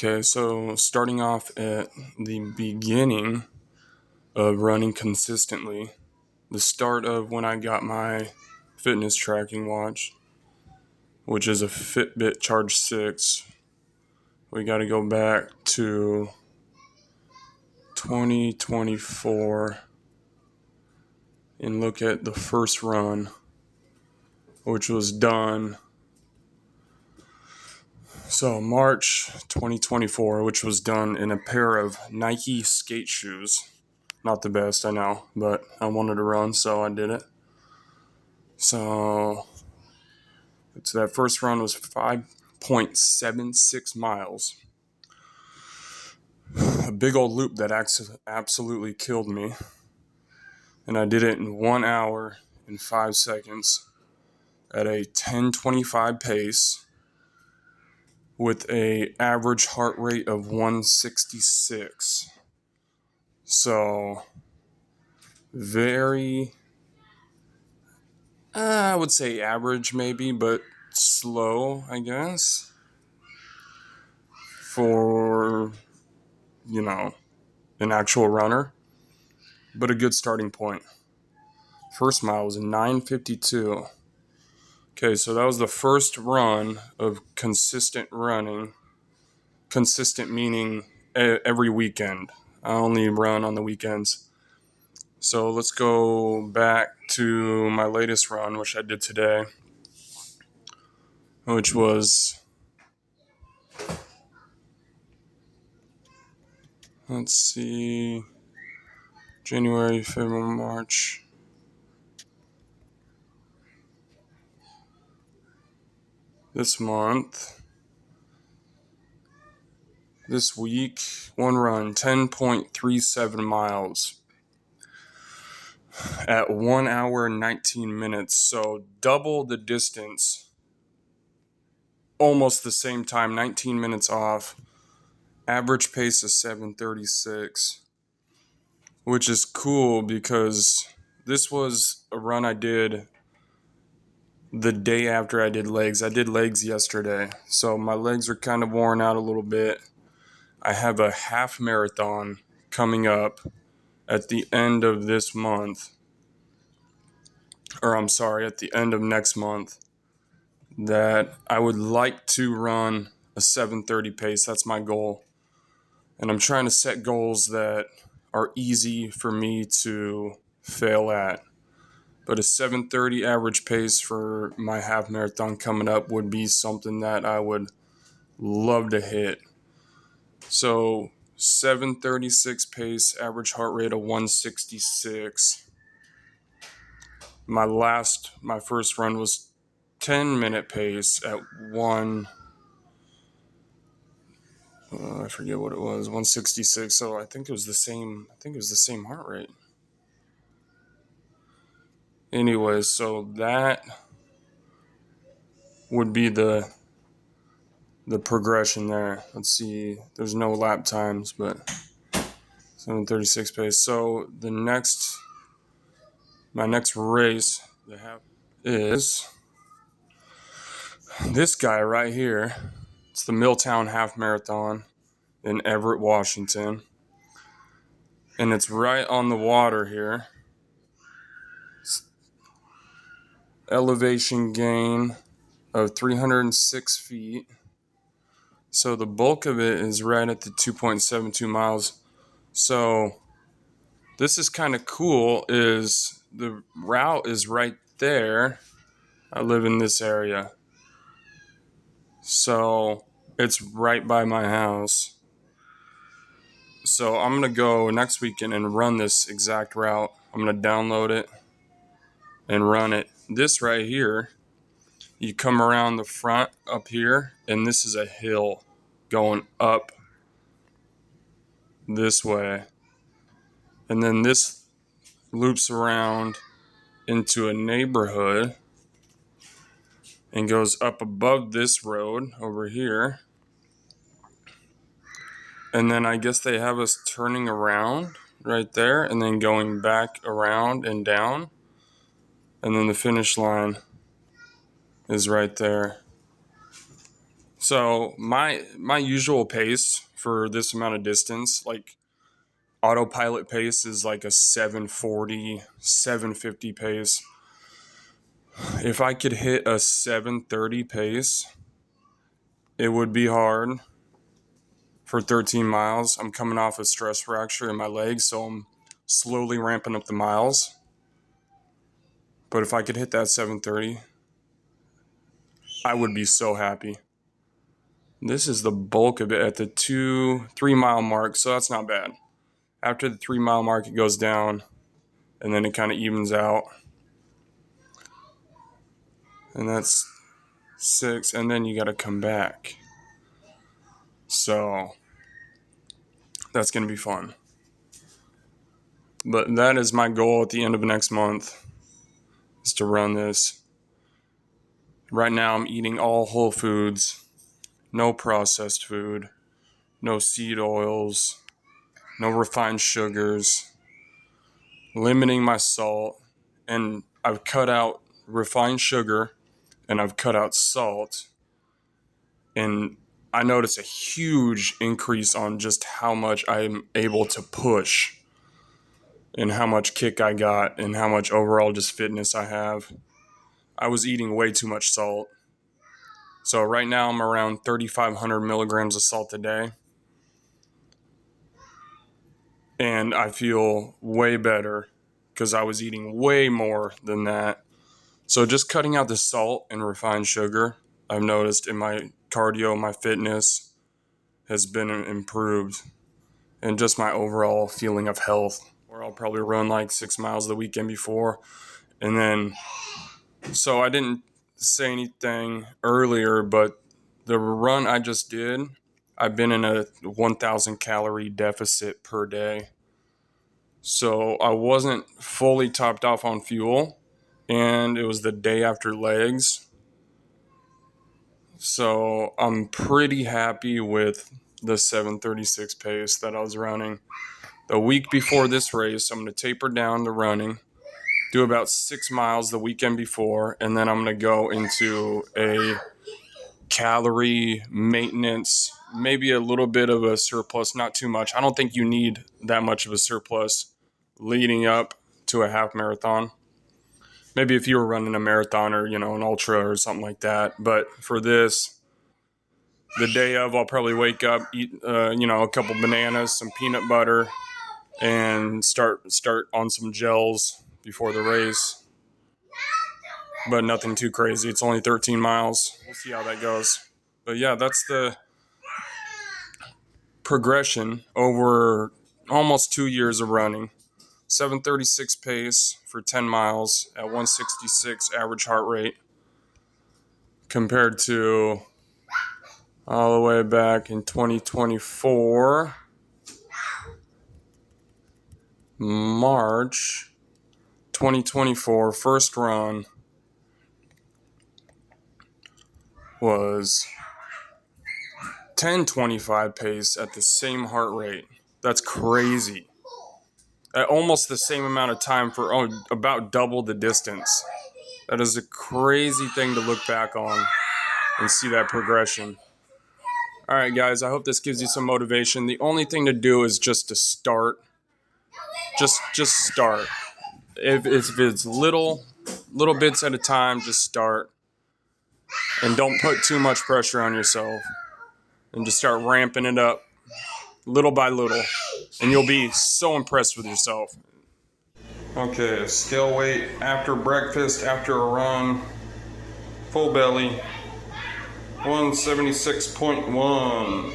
Okay, so starting off at the beginning of running consistently, the start of when I got my fitness tracking watch, which is a Fitbit Charge 6, we got to go back to 2024 and look at the first run, which was done. So March 2024, which was done in a pair of Nike skate shoes. Not the best, I know, but I wanted to run, so I did it. So that first run was 5.76 miles. A big old loop that absolutely killed me. And I did it in 1 hour and 5 seconds at a 10:25 pace with a average heart rate of 166. So very, I would say average maybe, but slow, I guess, for, an actual runner, but a good starting point. First mile was 9:52. Okay, so that was the first run of consistent running. Consistent meaning every weekend. I only run on the weekends. So let's go back to my latest run, which I did today, which was, let's see, January, February, March. This week, one run, 10.37 miles at 1 hour and 19 minutes. So double the distance, almost the same time, 19 minutes off. Average pace is 7:36, which is cool because this was a run I did the day after I did legs. I did legs yesterday, so my legs are kind of worn out a little bit. I have a half marathon coming up at the end of this month, at the end of next month, that I would like to run a 7:30 pace. That's my goal. And I'm trying to set goals that are easy for me to fail at. But a 7:30 average pace for my half marathon coming up would be something that I would love to hit. So 7:36 pace, average heart rate of 166. My first run was 10-minute pace at I forget what it was, 166. So I think it was the same heart rate. Anyways, so that would be the progression there. Let's see, there's no lap times, but 7:36 pace. So my next race is this guy right here. It's the Milltown Half Marathon in Everett, Washington. And it's right on the water here. It's elevation gain of 306 feet. So the bulk of it is right at the 2.72 miles. So this is kind of cool, is the route is right there. I live in this area. So it's right by my house. So I'm going to go next weekend and run this exact route. I'm going to download it and run it. This right here, you come around the front up here, and this is a hill going up this way. And then this loops around into a neighborhood and goes up above this road over here. And then I guess they have us turning around right there and then going back around and down. And then the finish line is right there. So So my usual pace for this amount of distance, like autopilot pace, is like a 740, 750 pace. If I could hit a 730 pace, it would be hard for 13 miles. I'm coming off a stress fracture in my legs, so I'm slowly ramping up the miles. But if I could hit that 730, I would be so happy. This is the bulk of it at the 3 mile mark, so that's not bad. After the 3 mile mark, it goes down, and then it kind of evens out. And that's 6, and then you got to come back. So that's going to be fun. But that is my goal at the end of next month, is to run this. Right now I'm eating all whole foods, no processed food, no seed oils, no refined sugars, limiting my salt, and I've cut out refined sugar and I've cut out salt, and I notice a huge increase on just how much I'm able to push and how much kick I got and how much overall just fitness I have. I was eating way too much salt. So right now I'm around 3,500 milligrams of salt a day. And I feel way better because I was eating way more than that. So just cutting out the salt and refined sugar, I've noticed in my cardio, my fitness has been improved. And just my overall feeling of health. Or I'll probably run like 6 miles the weekend before. And then, so I didn't say anything earlier, but the run I just did, I've been in a 1,000 calorie deficit per day. So I wasn't fully topped off on fuel, and it was the day after legs. So I'm pretty happy with the 736 pace that I was running. The week before this race, I'm going to taper down the running, do about 6 miles the weekend before, and then I'm going to go into a calorie maintenance, maybe a little bit of a surplus, not too much. I don't think you need that much of a surplus leading up to a half marathon. Maybe if you were running a marathon or, an ultra or something like that. But for this, the day of, I'll probably wake up, eat, a couple bananas, some peanut butter, and start on some gels before the race. But nothing too crazy. It's only 13 miles. We'll see how that goes. But yeah, that's the progression over almost 2 years of running. 736 pace for 10 miles at 166 average heart rate compared to all the way back in 2024, March 2024, first run was 10:25 pace at the same heart rate. That's crazy. At almost the same amount of time for about double the distance. That is a crazy thing to look back on and see that progression. All right, guys, I hope this gives you some motivation. The only thing to do is just to start. Just start. If it's little bits at a time, just start. And don't put too much pressure on yourself. And just start ramping it up little by little. And you'll be so impressed with yourself. Okay, scale weight after breakfast, after a run, full belly, 176.1.